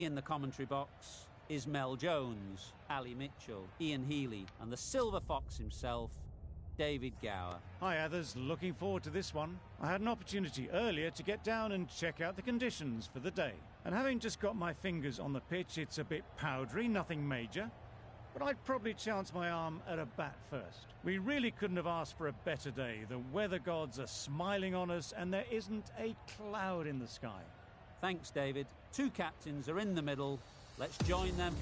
In the commentary box is Mel Jones, Ali Mitchell, Ian Healy, and the Silver Fox himself, David Gower. Hi others, looking forward to this one. I had an opportunity earlier to get down and check out the conditions for the day. And having just got my fingers on the pitch, it's a bit powdery, nothing major. But I'd probably chance my arm at a bat first. We really couldn't have asked for a better day. The weather gods are smiling on us and there isn't a cloud in the sky. Thanks, David. Two captains are in the middle. Let's join them.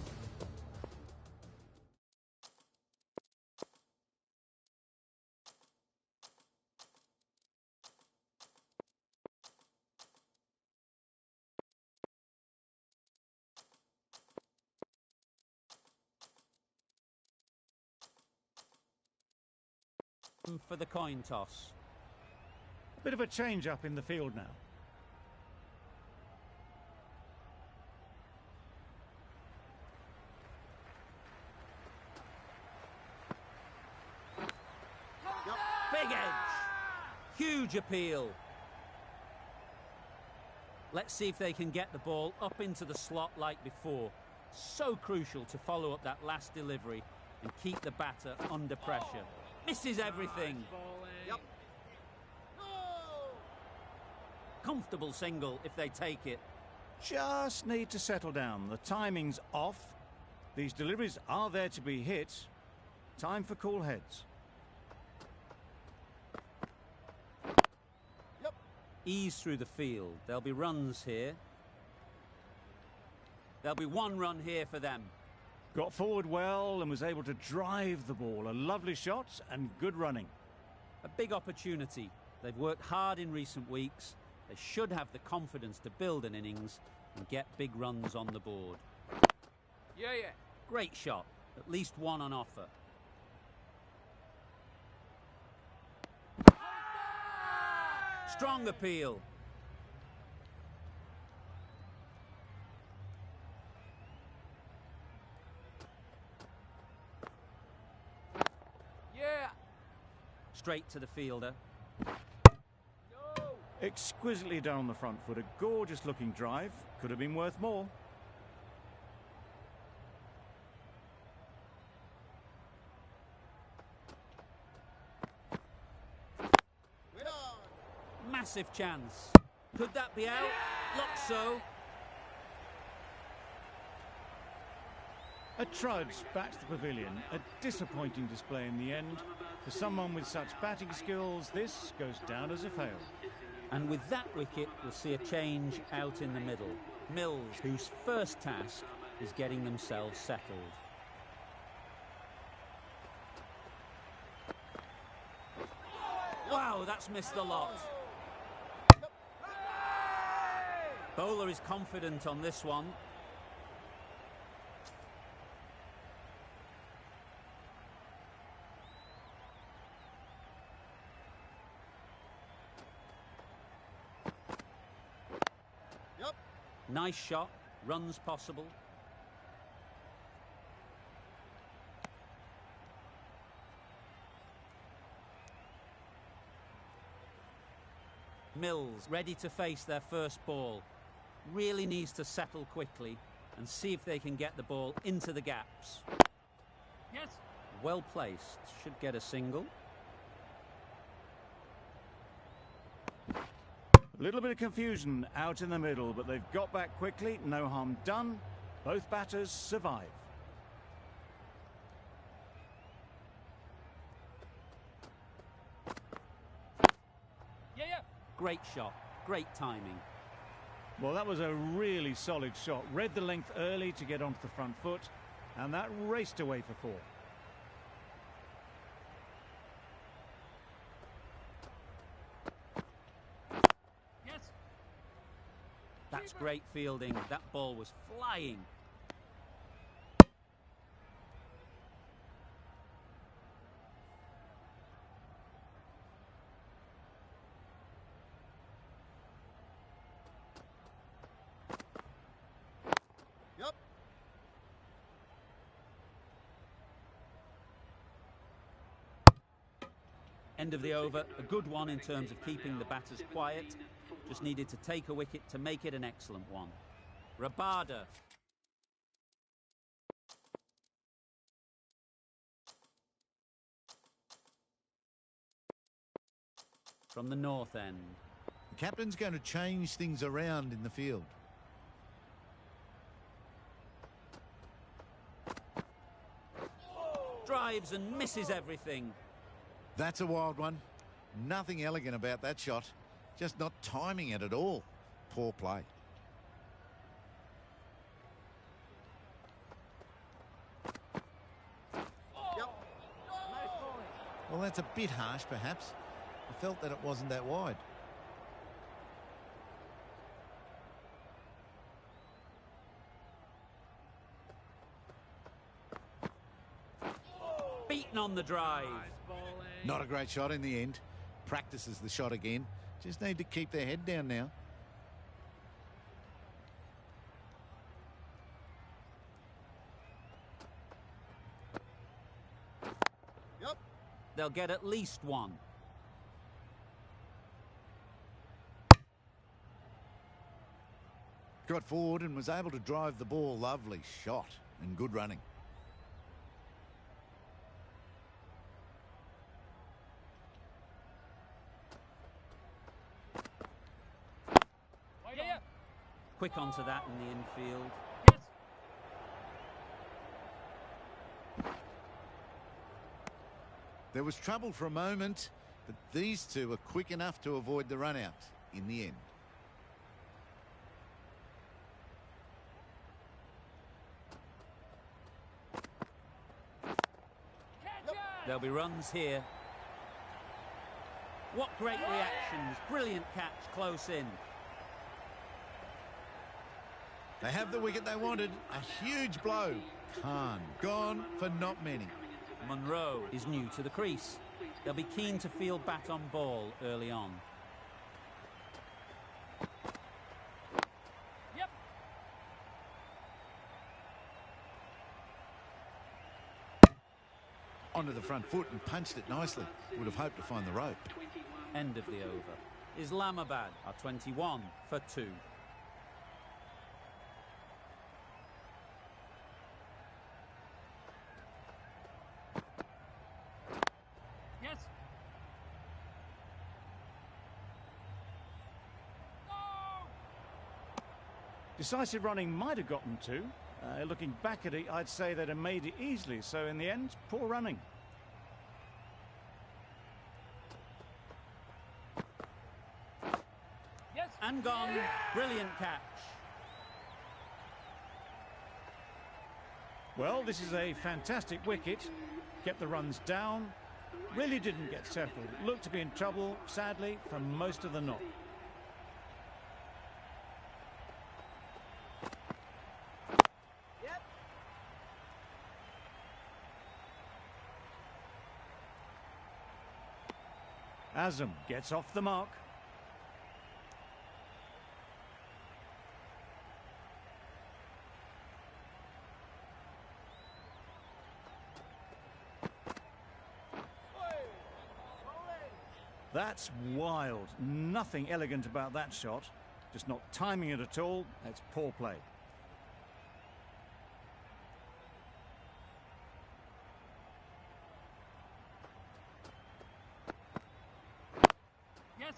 For the coin toss. A bit of a change up in the field now. Big edge. Huge appeal. Let's see if they can get the ball up into the slot like before. So crucial to follow up that last delivery and keep the batter under pressure. Misses everything. Yep. Comfortable single if they take it. Just need to settle down. The timing's off. These deliveries are there to be hit. Time for cool heads. Yep. Ease through the field. There'll be runs here. There'll be one run here for them. Got forward well and was able to drive the ball. A lovely shot and good running. A big opportunity. They've worked hard in recent weeks. They should have the confidence to build an innings and get big runs on the board. Yeah. Great shot. At least one on offer. Strong appeal. Yeah. Straight to the fielder. No. Exquisitely done on the front foot. A gorgeous looking drive. Could have been worth more. Wait on. Massive chance. Could that be out? Looks so. A trudge back to the pavilion. A disappointing display in the end. For someone with such batting skills, this goes down as a fail. And with that wicket, we'll see a change out in the middle. Mills, whose first task is getting themselves settled. Wow, that's missed the lot. Bowler is confident on this one. Yep. Nice shot, runs possible. Mills ready to face their first ball. Really needs to settle quickly and see if they can get the ball into the gaps. Yes. Well placed, should get a single. A little bit of confusion out in the middle, but they've got back quickly. No harm done. Both batters survive. Yeah. Great shot, great timing. Well, that was a really solid shot. Read the length early to get onto the front foot, and that raced away for four. Yes. That's great fielding. That ball was flying. Yep. End of the over, a good one in terms of keeping the batters quiet. Just needed to take a wicket to make it an excellent one. Rabada from the north end. The captain's going to change things around in the field. Drives and misses everything. That's a wild one. Nothing elegant about that shot. Just not timing it at all. Poor play. Well, that's a bit harsh, perhaps. I felt that it wasn't that wide. Beaten on the drive. Not a great shot in the end. Practices the shot again. Just need to keep their head down now. They'll get at least one. Got forward and was able to drive the ball. Lovely shot and good running. Yeah. Quick onto that in the infield. Yes. There was trouble for a moment, but these two were quick enough to avoid the run out in the end. There'll be runs here. What great reactions. Brilliant catch close in. They have the wicket they wanted. A huge blow. Khan gone for not many. Monroe is new to the crease. They'll be keen to field bat on ball early on. Yep. Onto the front foot and punched it nicely. Would have hoped to find the rope. End of the over. Islamabad are 21 for 2. Yes. Decisive running might have gotten two. Looking back at it, I'd say they'd have made it easily. So in the end, poor running. Yes. And gone. Brilliant catch. Well, this is a fantastic wicket. Kept the runs down. Really didn't get settled. Looked to be in trouble, sadly, for most of the knock. Azam gets off the mark. That's wild. Nothing elegant about that shot. Just not timing it at all. That's poor play. Yes.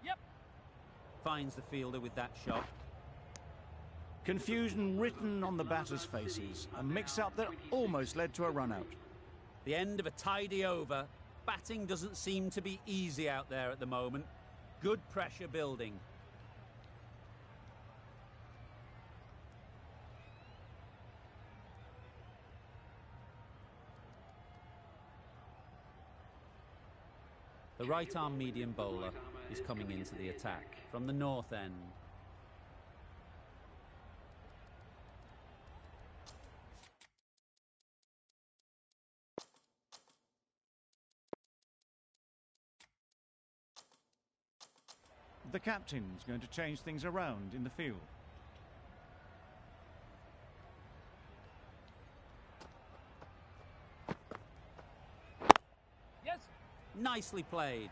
Yep. Finds the fielder with that shot. Confusion written on the batters' faces. A mix-up that almost led to a run-out. The end of a tidy over. Batting doesn't seem to be easy out there at the moment. Good pressure building. The right-arm medium bowler is coming into the attack from the north end. The captain's going to change things around in the field. Nicely played.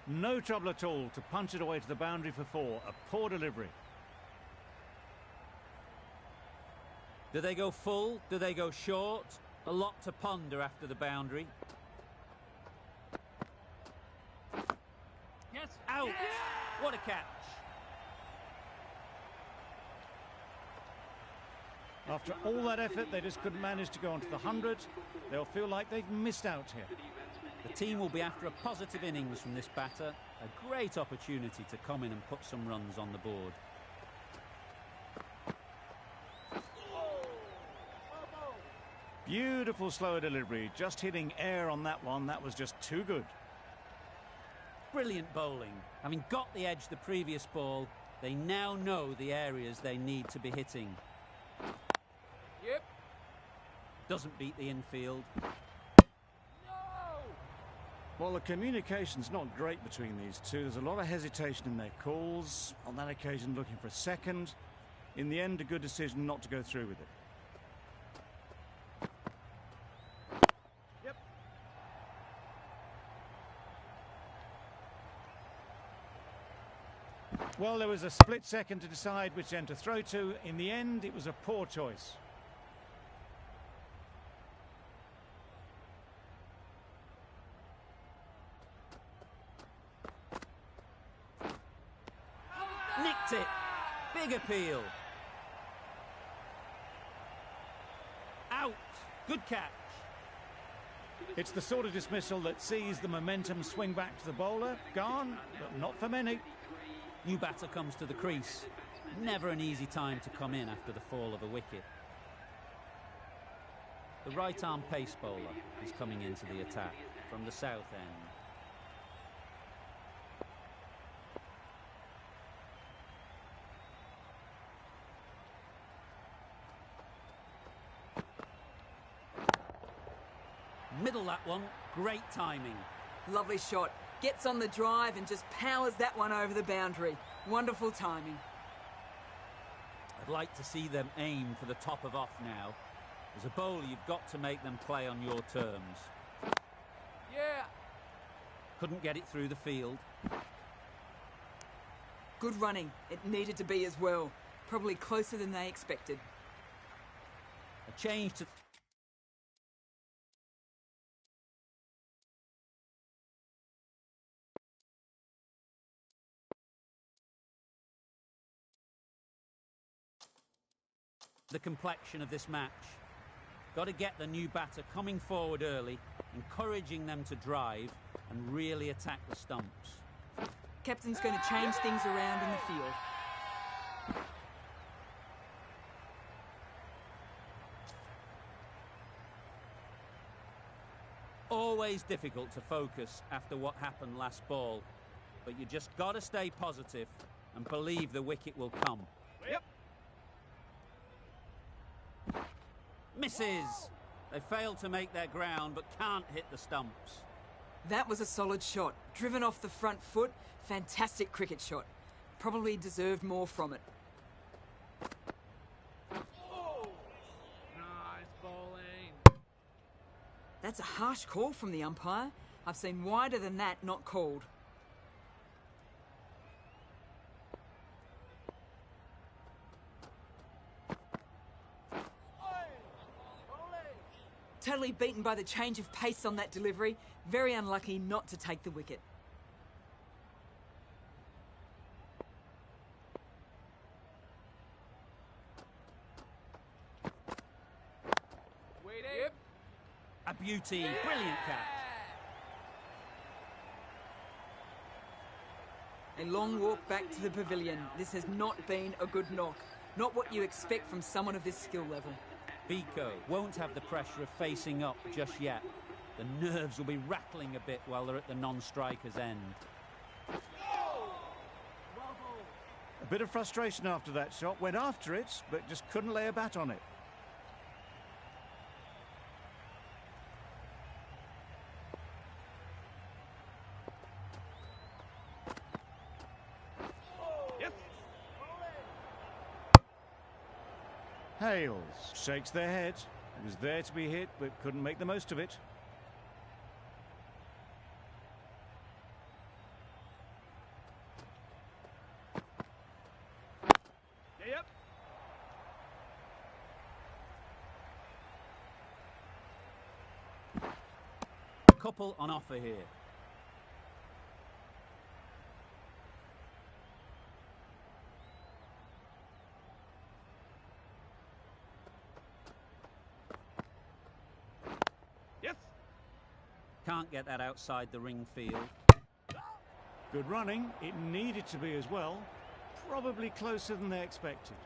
No trouble at all to punch it away to the boundary for 4. A poor delivery. Do they go full? Do they go short? A lot to ponder after the boundary. Yes. Out! Yes. What a catch! After all that effort, they just couldn't manage to go onto the 100. They'll feel like they've missed out here. The team will be after a positive innings from this batter. A great opportunity to come in and put some runs on the board. Beautiful slower delivery. Just hitting air on that one. That was just too good. Brilliant bowling. Having got the edge the previous ball, they now know the areas they need to be hitting. Yep. Doesn't beat the infield. No. Well, the communication's not great between these two. There's a lot of hesitation in their calls. On that occasion, looking for a second. In the end, a good decision not to go through with it. Yep. Well, there was a split second to decide which end to throw to. In the end, it was a poor choice. Nicked it. Big appeal. Out. Good catch. It's the sort of dismissal that sees the momentum swing back to the bowler. Gone, but not for many. New batter comes to the crease. Never an easy time to come in after the fall of a wicket. The right-arm pace bowler is coming into the attack from the south end. Middle that one. Great timing. Lovely shot. Gets on the drive and just powers that one over the boundary. Wonderful timing. I'd like to see them aim for the top of off now. As a bowler, you've got to make them play on your terms. Yeah. Couldn't get it through the field. Good running. It needed to be as well. Probably closer than they expected. A change to... the complexion of this match. Got to get the new batter coming forward early, encouraging them to drive and really attack the stumps. Captain's going to change things around in the field. Always difficult to focus after what happened last ball, but you just got to stay positive and believe the wicket will come. Yep. Misses! They failed to make their ground but can't hit the stumps. That was a solid shot. Driven off the front foot. Fantastic cricket shot. Probably deserved more from it. Oh. Nice bowling. That's a harsh call from the umpire. I've seen wider than that not called. Totally beaten by the change of pace on that delivery. Very unlucky not to take the wicket. Waiting. Yep. A beauty, brilliant catch. A long walk back to the pavilion. This has not been a good knock. Not what you expect from someone of this skill level. Biko won't have the pressure of facing up just yet. The nerves will be rattling a bit while they're at the non-striker's end. A bit of frustration after that shot. Went after it, but just couldn't lay a bat on it. Yep. Hales shakes their head. It was there to be hit, but couldn't make the most of it. couple on offer here. Yes. Can't get that outside the ring field. Good running. It needed to be as well. Probably closer than they expected.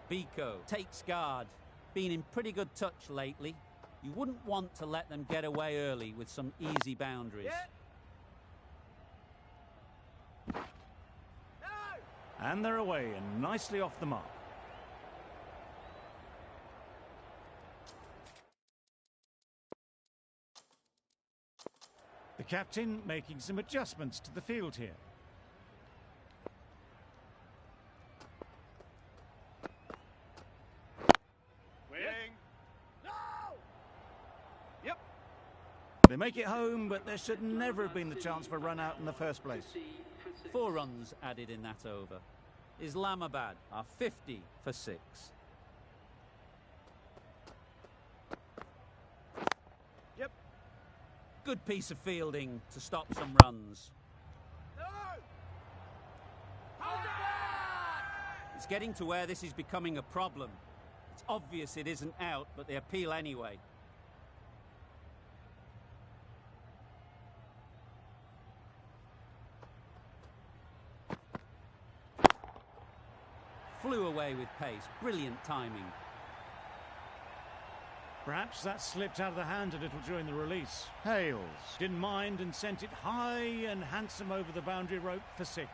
Vico takes guard. Been in pretty good touch lately. You wouldn't want to let them get away early with some easy boundaries. No. And they're away and nicely off the mark. The captain making some adjustments to the field here. Waiting. No. Yep. They make it home, but there should never have been the chance for a run out in the first place. 4 runs added in that over. Islamabad are 50 for 6. Yep. Good piece of fielding to stop some runs. No. Hold it. It's getting to where this is becoming a problem. It's obvious it isn't out, but they appeal anyway. Flew away with pace. Brilliant timing. Perhaps that slipped out of the hand a little during the release. Hales didn't mind and sent it high and handsome over the boundary rope for 6.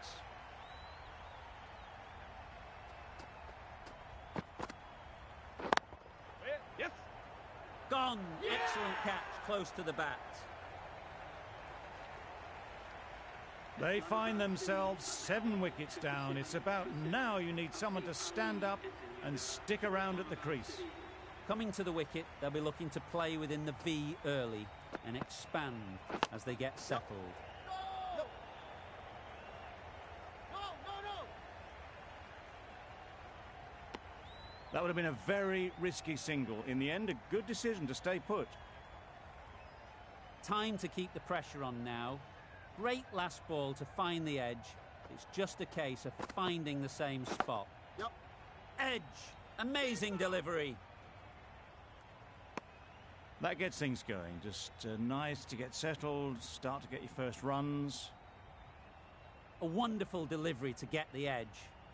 Yes. Gone. Excellent catch, close to the bat. They find themselves 7 wickets down. It's about now you need someone to stand up and stick around at the crease. Coming to the wicket, they'll be looking to play within the V early and expand as they get settled. No. No. That would have been a very risky single. In the end, a good decision to stay put. Time to keep the pressure on now. Great last ball to find the edge. It's just a case of finding the same spot. Yep. Edge. Amazing delivery. That gets things going. Just nice to get settled, start to get your first runs. A wonderful delivery to get the edge.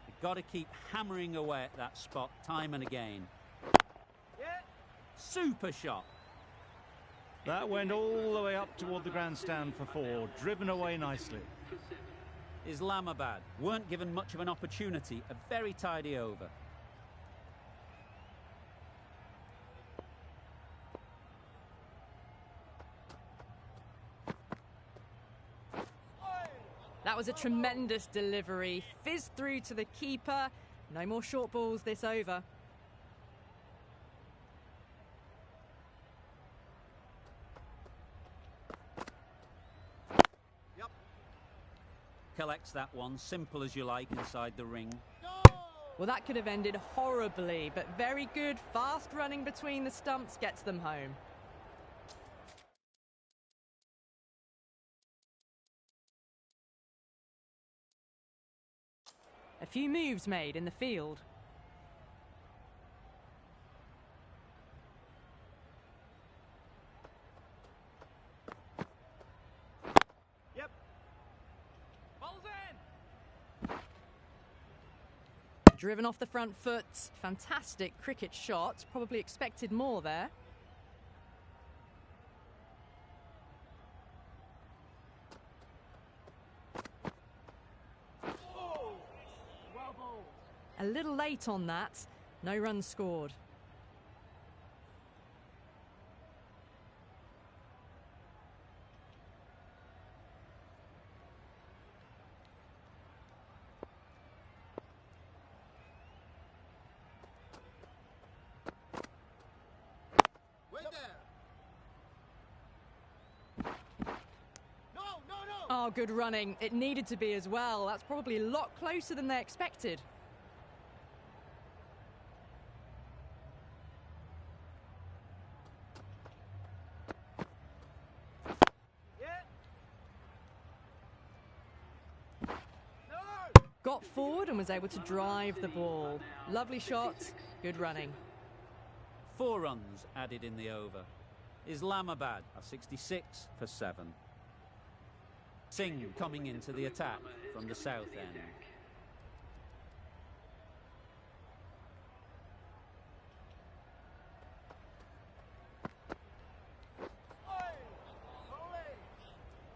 You've got to keep hammering away at that spot time and again. Yeah. Super shot. That went all the way up toward the grandstand for 4, driven away nicely. Islamabad weren't given much of an opportunity. A very tidy over. That was a tremendous delivery. Fizzed through to the keeper. No more short balls this over. Yep. Collects that one, simple as you like, inside the ring. Well, that could have ended horribly, but very good. Fast running between the stumps gets them home. A few moves made in the field. Yep. Ball's in. Driven off the front foot. Fantastic cricket shot. Probably expected more there. Well bowled. A little late on that. No runs scored. Way down. No. Oh, good running. It needed to be as well. That's probably a lot closer than they expected. forward and was able to drive the ball. Lovely shot, good running. 4 runs added in the over. Islamabad are 66 for 7. Singh coming into the attack from the south end.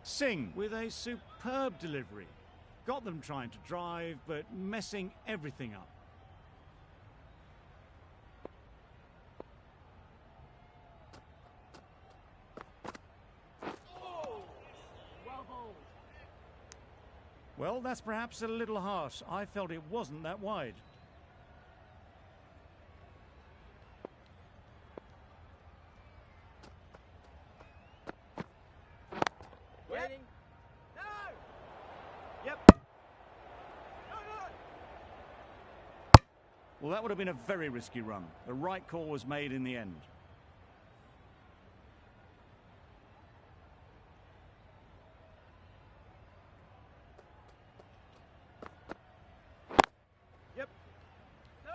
Singh with a superb delivery. Got them trying to drive, but messing everything up. Well, that's perhaps a little harsh. I felt it wasn't that wide. Waiting. No! Yep. No, no! Well, that would have been a very risky run. The right call was made in the end. Yep. No!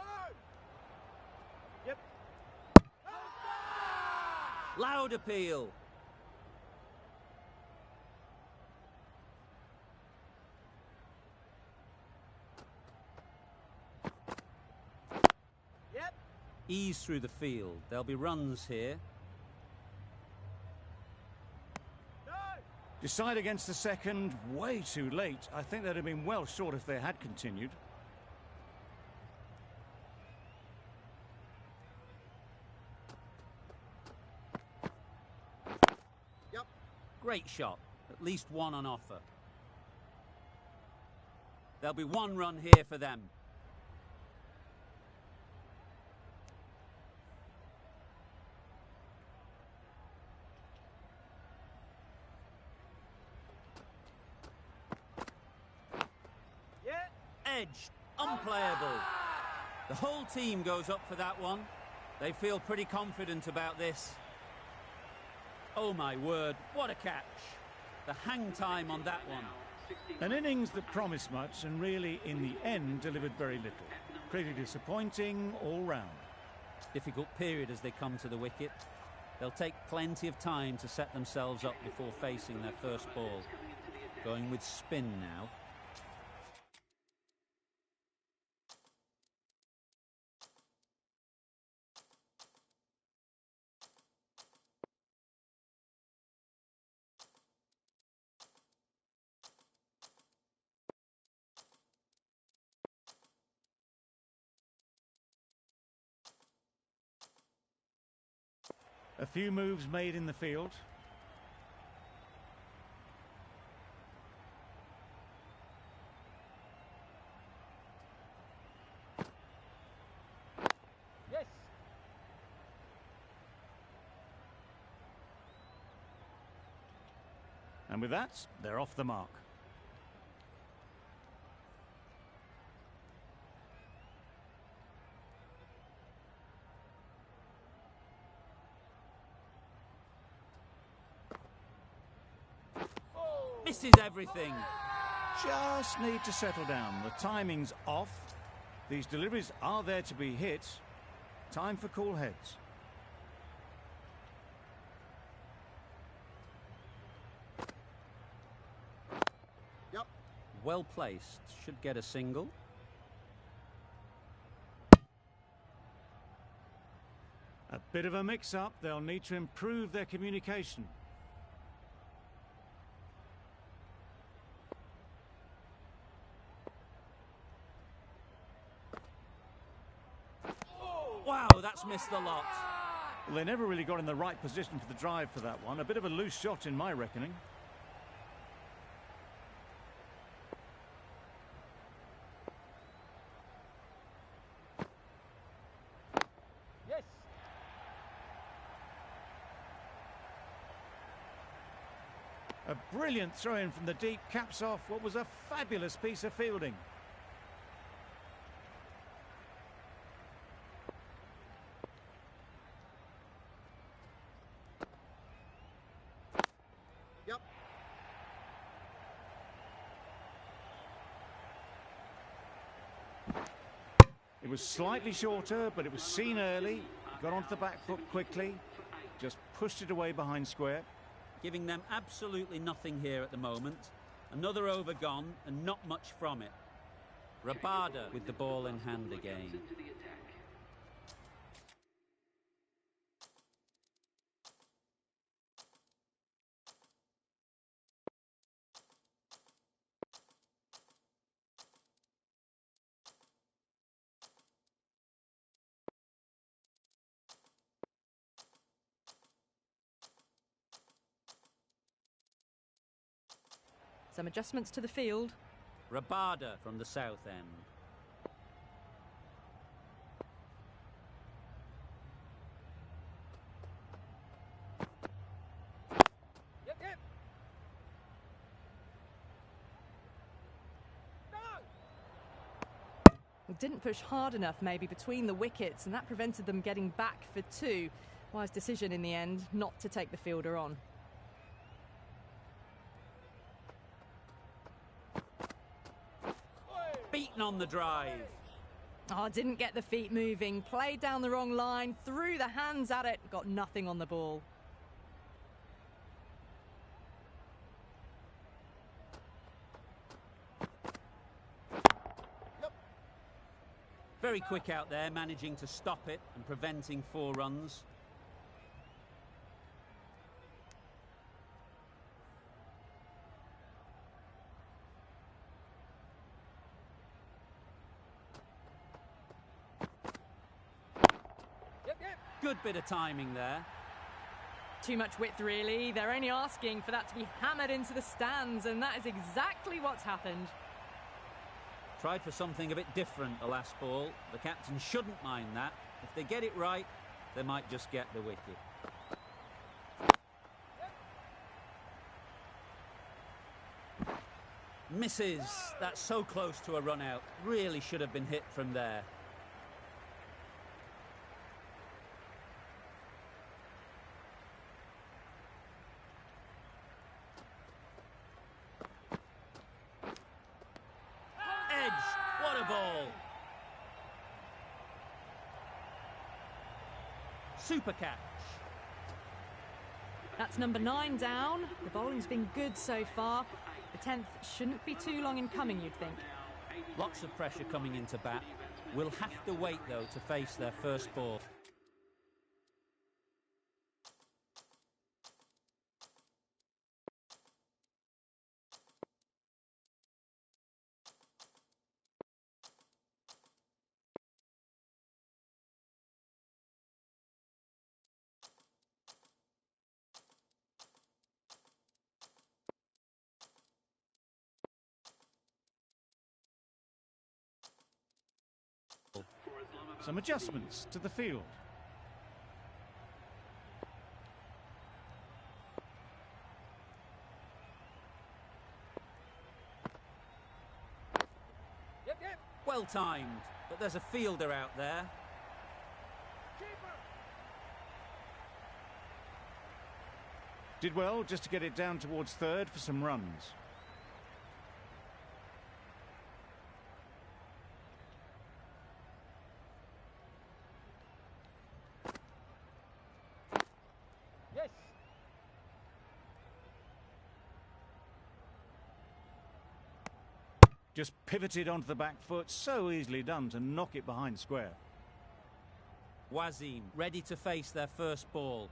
Yep. Loud appeal. Yep. Ease through the field. There'll be runs here. No! Decide against the second, way too late. I think they'd have been well short if they had continued. Yep. Great shot. At least one on offer. There'll be 1 run here for them. Yeah. Edged. Unplayable. The whole team goes up for that one. They feel pretty confident about this. Oh my word, what a catch. The hang time on that one. An innings that promised much and really, in the end, delivered very little. Pretty disappointing all round. Difficult period as they come to the wicket. They'll take plenty of time to set themselves up before facing their first ball. Going with spin now. A few moves made in the field. Yes. And with that, they're off the mark. Misses everything. Just need to settle down. The timing's off. These deliveries are there to be hit. Time for cool heads. Yep. Well placed. Should get a single. A bit of a mix-up. They'll need to improve their communication. Wow, that's missed the lot. Well, they never really got in the right position for the drive for that one. A bit of a loose shot in my reckoning. Yes. A brilliant throw-in from the deep caps off what was a fabulous piece of fielding. Yep. It was slightly shorter, but it was seen early. Got onto the back foot quickly. Just pushed it away behind square. Giving them absolutely nothing here at the moment. Another over gone and not much from it. Rabada with the ball in hand again. Some adjustments to the field. Rabada from the south end. Yep, yep. No! Well, didn't push hard enough maybe between the wickets, and that prevented them getting back for two. Wise decision in the end not to take the fielder on. Beaten on the drive. Oh, didn't get the feet moving, played down the wrong line, threw the hands at it, got nothing on the ball. Very quick out there, managing to stop it and preventing 4 runs. Yep, yep. Good bit of timing there. Too much width, really. They're only asking for that to be hammered into the stands, and that is exactly what's happened. Tried for something a bit different the last ball. The captain shouldn't mind that. If they get it right, they might just get the wicket. Misses. That's so close to a run out. Really should have been hit from there. Edge. What a ball. Super catch. That's number 9 down. The bowling's been good so far. The 10th shouldn't be too long in coming, you'd think. Lots of pressure coming into bat. Will have to wait, though, to face their first ball. Some adjustments to the field. Yep, yep. Well timed, but there's a fielder out there. Keeper. Did well just to get it down towards third for some runs. Yes. Just pivoted onto the back foot, so easily done to knock it behind square. Wasim ready to face their first ball.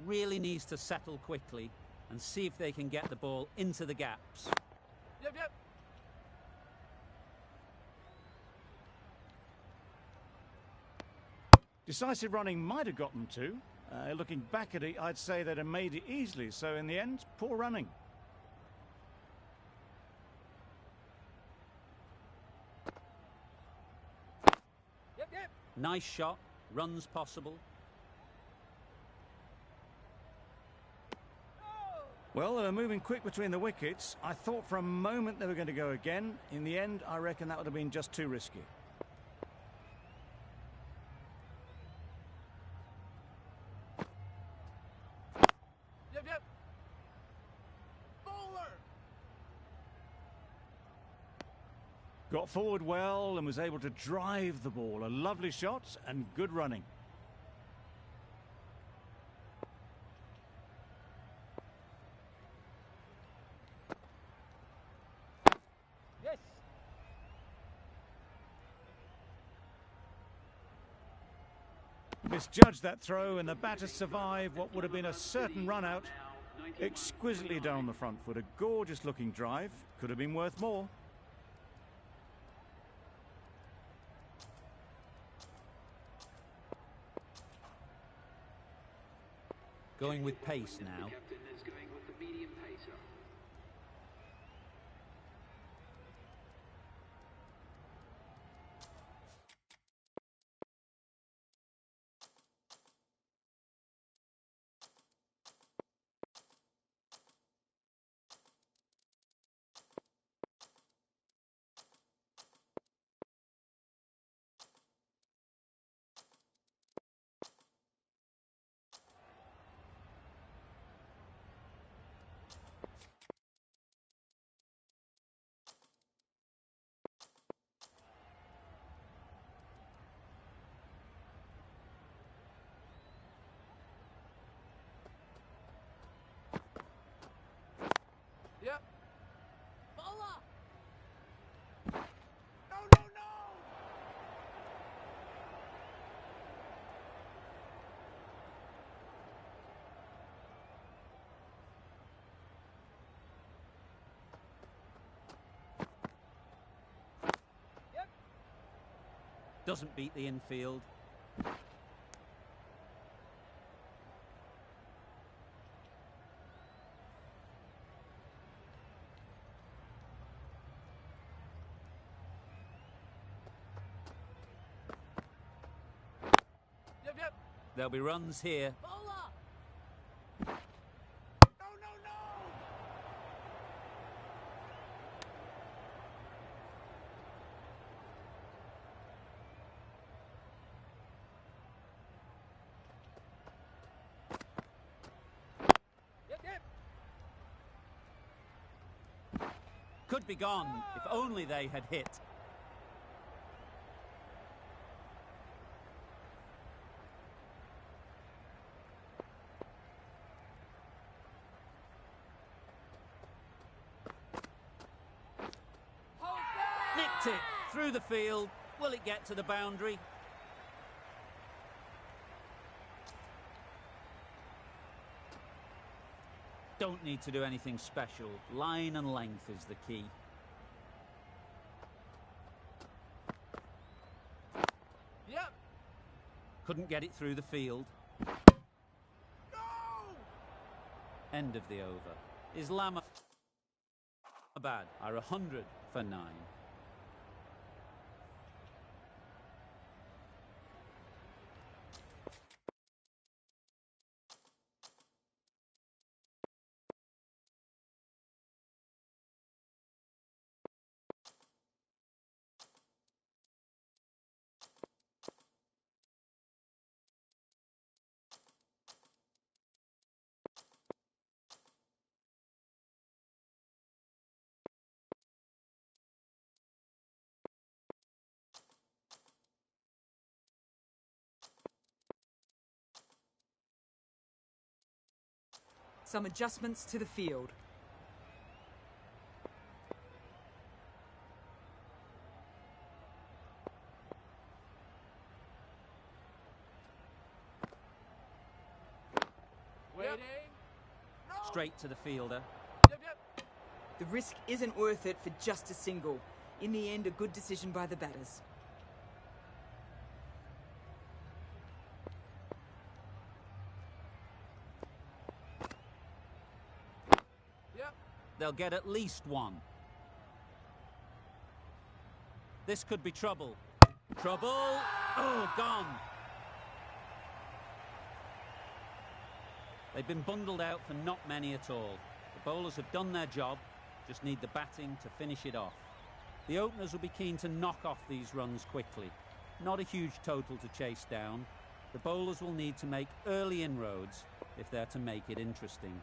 Really needs to settle quickly and see if they can get the ball into the gaps. Yep, yep. Decisive running might have got them to. Looking back at it, I'd say they'd have made it easily, so in the end, poor running. Yep, yep. Nice shot, runs possible. Well, they were moving quick between the wickets. I thought for a moment they were going to go again. In the end, I reckon that would have been just too risky. Yep, yep. Bowler. Got forward well and was able to drive the ball. A lovely shot and good running. Yes. Misjudged that throw and the batter survived what would have been a certain run out. Exquisitely done on the front foot. A gorgeous looking drive. Could have been worth more. Going with pace now. Yep. Bowler! No, no, no! Yep. Doesn't beat the infield. Yep, yep. There'll be runs here. Bowler! No, no, no! Yep, yep. Could be gone if only they had hit. Hold back! Nicked it through the field. Will it get to the boundary? Don't need to do anything special. Line and length is the key. Yep. Couldn't get it through the field. No! End of the over. Islamabad are 100 for 9. Some adjustments to the field. Waiting. No! Straight to the fielder. Yep, yep. The risk isn't worth it for just a single. In the end, a good decision by the batters. Yep. They'll get at least one. This could be trouble. Trouble. Oh, gone. They've been bundled out for not many at all. The bowlers have done their job, just need the batting to finish it off. The openers will be keen to knock off these runs quickly. Not a huge total to chase down. The bowlers will need to make early inroads if they're to make it interesting.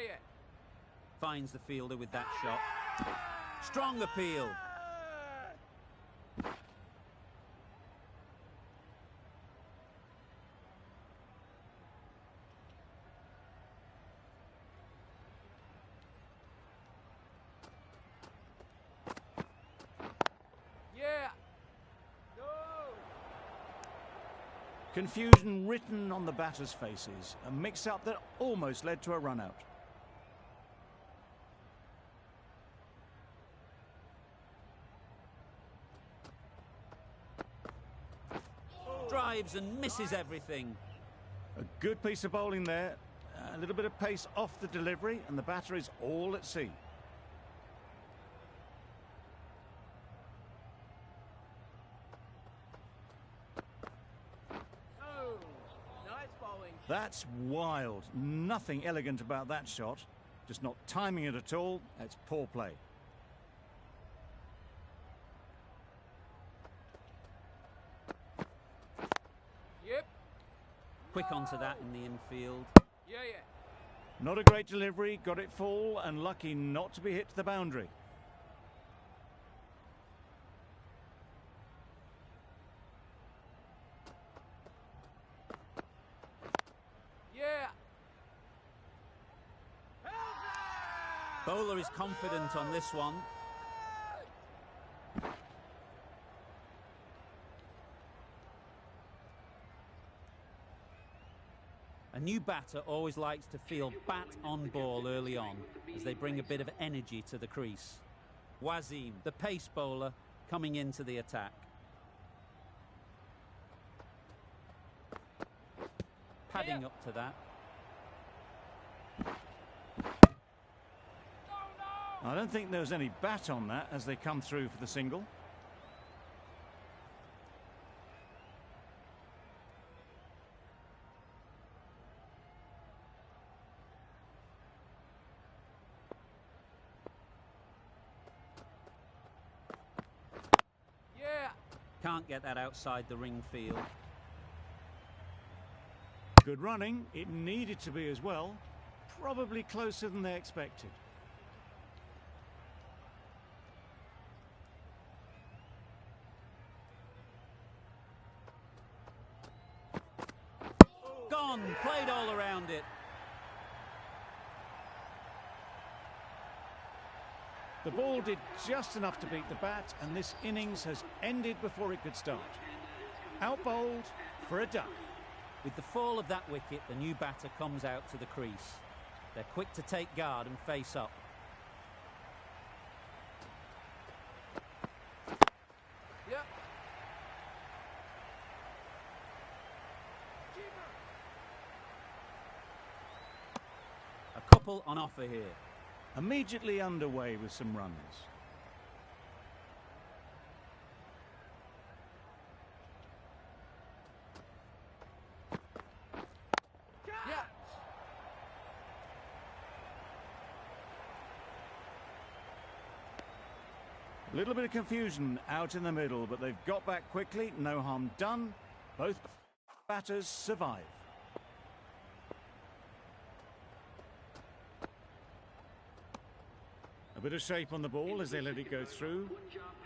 yeah. Finds the fielder with that shot. Strong appeal. Yeah. No. Confusion written on the batters' faces. A mix-up that almost led to a run-out. Drives and misses everything. A good piece of bowling there. A little bit of pace off the delivery, and the batter is all at sea. Oh, nice bowling. That's wild. Nothing elegant about that shot. Just not timing it at all. That's poor play. Yep. Quick onto that in the infield. Yeah, yeah. Not a great delivery, got it full, and lucky not to be hit to the boundary. Yeah. Bowler is confident on this one. A new batter always likes to feel bat on ball early on as they bring a bit of energy to the crease. Wasim, the pace bowler, coming into the attack. Padding up to that. I don't think there was any bat on that as they come through for the single. Yeah. Can't get that outside the ring field. Good running. It needed to be as well. Probably closer than they expected. Gone, played all around it. The ball did just enough to beat the bat, and this innings has ended before it could start. Out-bowled for a duck. With the fall of that wicket, the new batter comes out to the crease. They're quick to take guard and face up. Yep. A couple on offer here. Immediately underway with some runs. Yeah. A little bit of confusion out in the middle, but they've got back quickly. No harm done. Both batters survive. A bit of shape on the ball as they let it go through.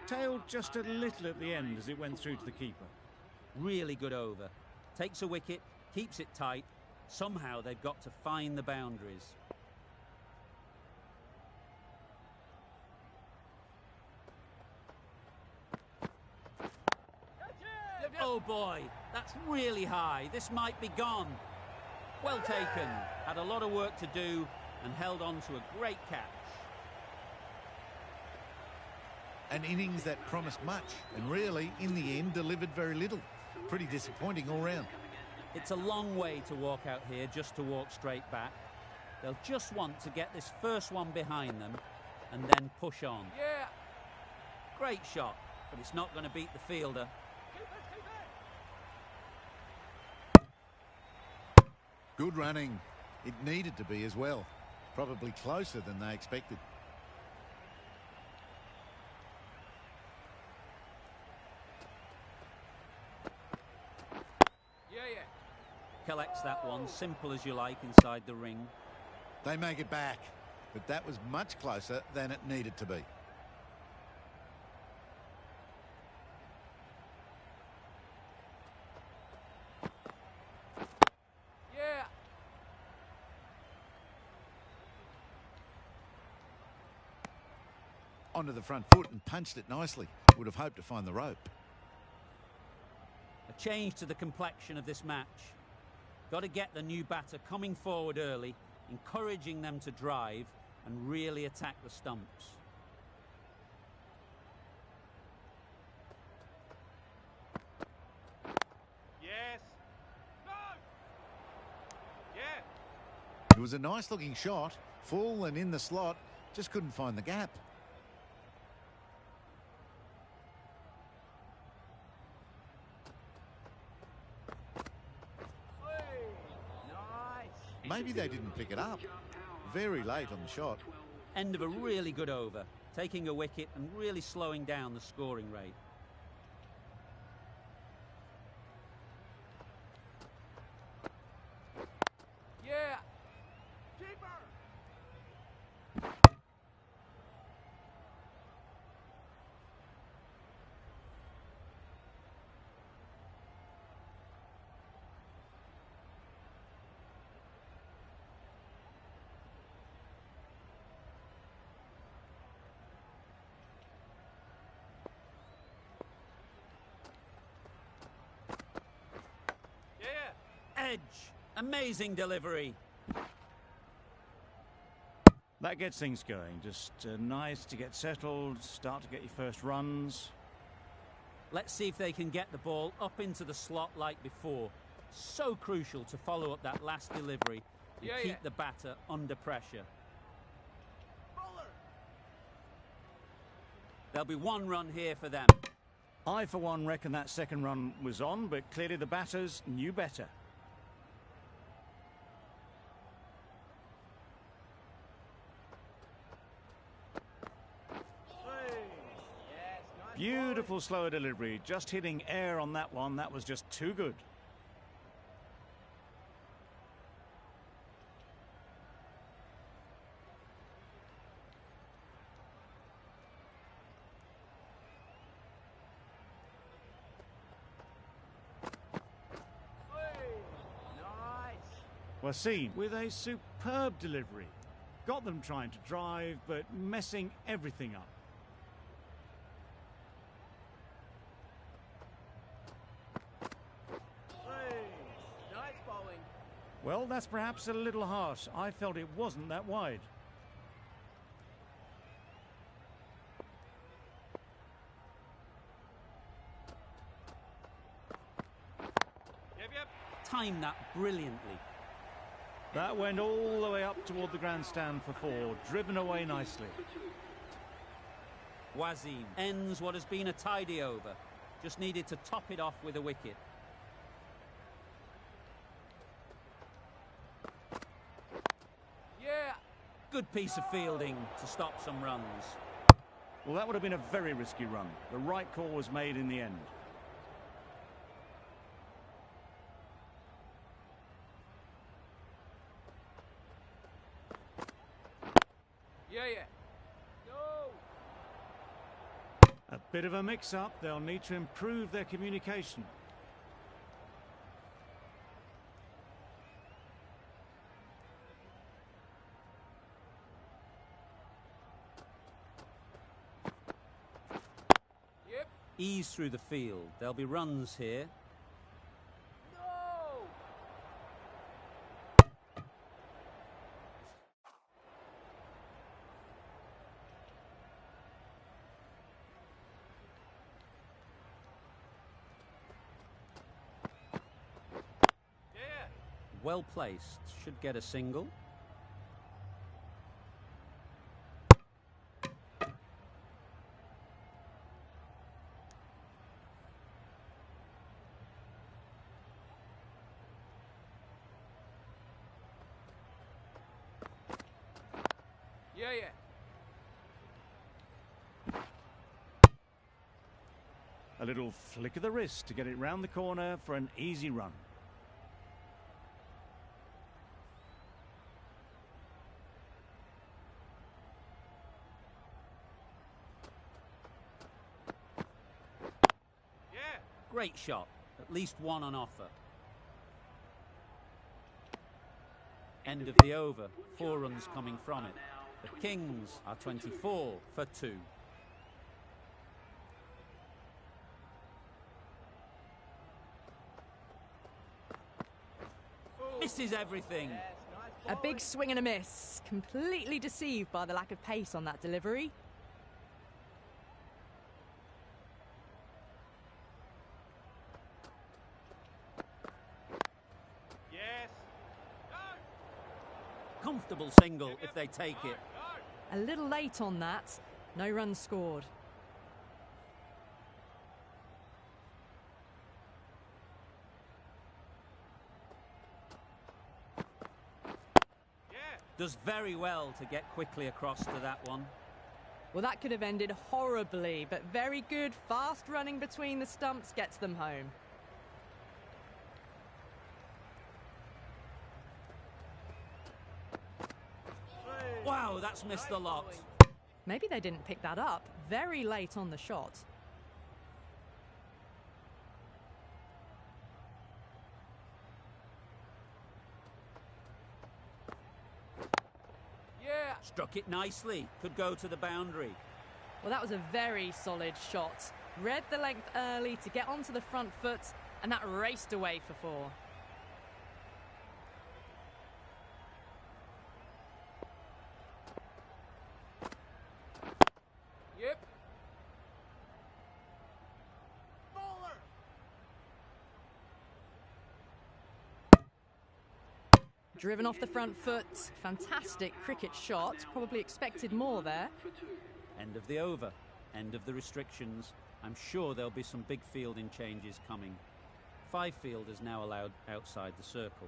Tailed just a little at the end as it went through to the keeper. Really good over. Takes a wicket, keeps it tight. Somehow they've got to find the boundaries. Yep, yep. Oh boy, that's really high. This might be gone. Well taken. Had a lot of work to do and held on to a great catch. An innings that promised much and really, in the end, delivered very little. Pretty disappointing all round. It's a long way to walk out here just to walk straight back. They'll just want to get this first one behind them and then push on. Yeah. Great shot, but it's not going to beat the fielder. Good running. It needed to be as well. Probably closer than they expected. Yeah, yeah. Collects that one, simple as you like, inside the ring. They make it back, but that was much closer than it needed to be. Yeah. Onto the front foot and punched it nicely. Would have hoped to find the rope. A change to the complexion of this match. Got to get the new batter coming forward early, encouraging them to drive and really attack the stumps. Yes. No. Yeah. It was a nice looking shot, full and in the slot, just couldn't find the gap. Maybe they didn't pick it up. Very late on the shot. End of a really good over, taking a wicket and really slowing down the scoring rate. Yeah. Keeper. Edge. Amazing delivery. That gets things going. Just nice to get settled, start to get your first runs. Let's see if they can get the ball up into the slot like before. So crucial to follow up that last delivery and keep the batter under pressure. Bowler. There'll be one run here for them. I, for one, reckon that second run was on, but clearly the batters knew better. Beautiful slower delivery, just hitting air on that one. That was just too good. Wasim with a superb delivery. Got them trying to drive, but messing everything up. Well, that's perhaps a little harsh. I felt it wasn't that wide. Timed that brilliantly. That went all the way up toward the grandstand for four, driven away nicely. Wasim ends what has been a tidy over. Just needed to top it off with a wicket. Yeah. Good piece of fielding to stop some runs. Well, that would have been a very risky run. The right call was made in the end. Yeah. No. A bit of a mix-up. They'll need to improve their communication. Yep. Ease through the field. There'll be runs here. No. Yeah. Well placed. Should get a single. Yeah. A little flick of the wrist to get it round the corner for an easy run. Great shot. At least one on offer. End of the over. 4 runs coming from it. The Kings are 24 for 2. Misses everything. A big swing and a miss. Completely deceived by the lack of pace on that delivery. Yes. Comfortable single if they take it. A little late on that. No runs scored. Does very well to get quickly across to that one. Well, that could have ended horribly, but very good. Fast running between the stumps gets them home. Wow, that's missed the lot. Maybe they didn't pick that up. Very late on the shot. Yeah. Struck it nicely. Could go to the boundary. Well, that was a very solid shot. Read the length early to get onto the front foot, and that raced away for 4. Yep. Driven off the front foot. Fantastic cricket shot. Probably expected more there. End of the over. End of the restrictions. I'm sure there'll be some big fielding changes coming. 5 fielders now allowed outside the circle.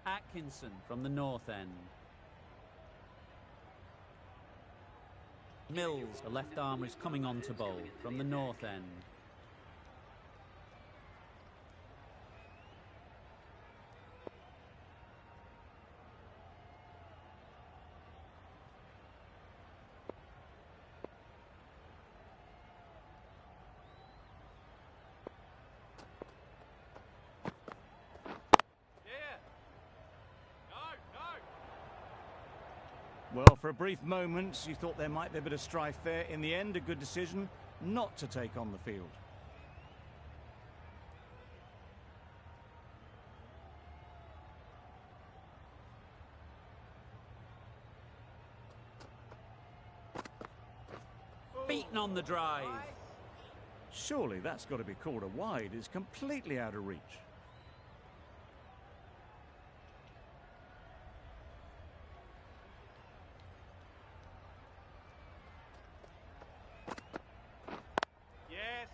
Atkinson from the north end. Mills, the left armour, is coming on to bowl from the north end. Well, for a brief moment, you thought there might be a bit of strife there. In the end, a good decision not to take on the field. Beaten on the drive. Surely that's got to be called a wide. It's completely out of reach. Yes.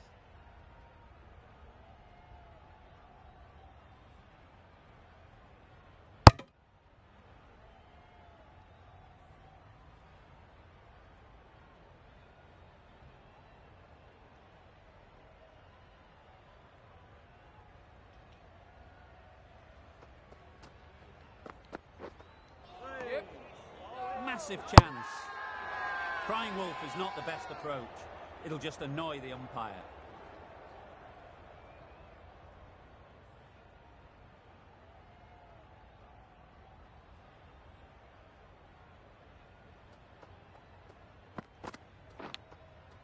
Yep. Massive chance. Crying wolf is not the best approach. It'll just annoy the umpire.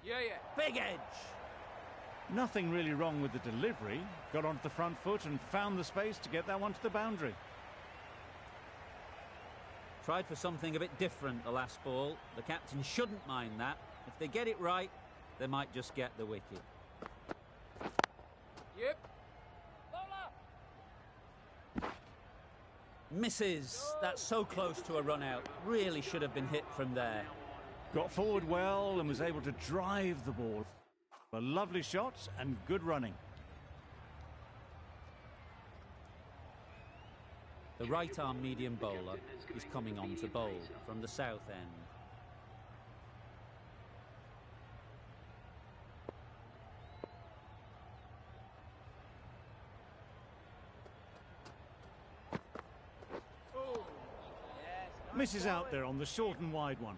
Yeah. Big edge. Nothing really wrong with the delivery. Got onto the front foot and found the space to get that one to the boundary. Tried for something a bit different the last ball. The captain shouldn't mind that. If they get it right, they might just get the wicket. Yep. Misses. That's so close to a run out. Really should have been hit from there. Got forward well and was able to drive the ball. A lovely shot and good running. The right-arm medium bowler is coming on to bowl from the south end. Misses out there on the short and wide one.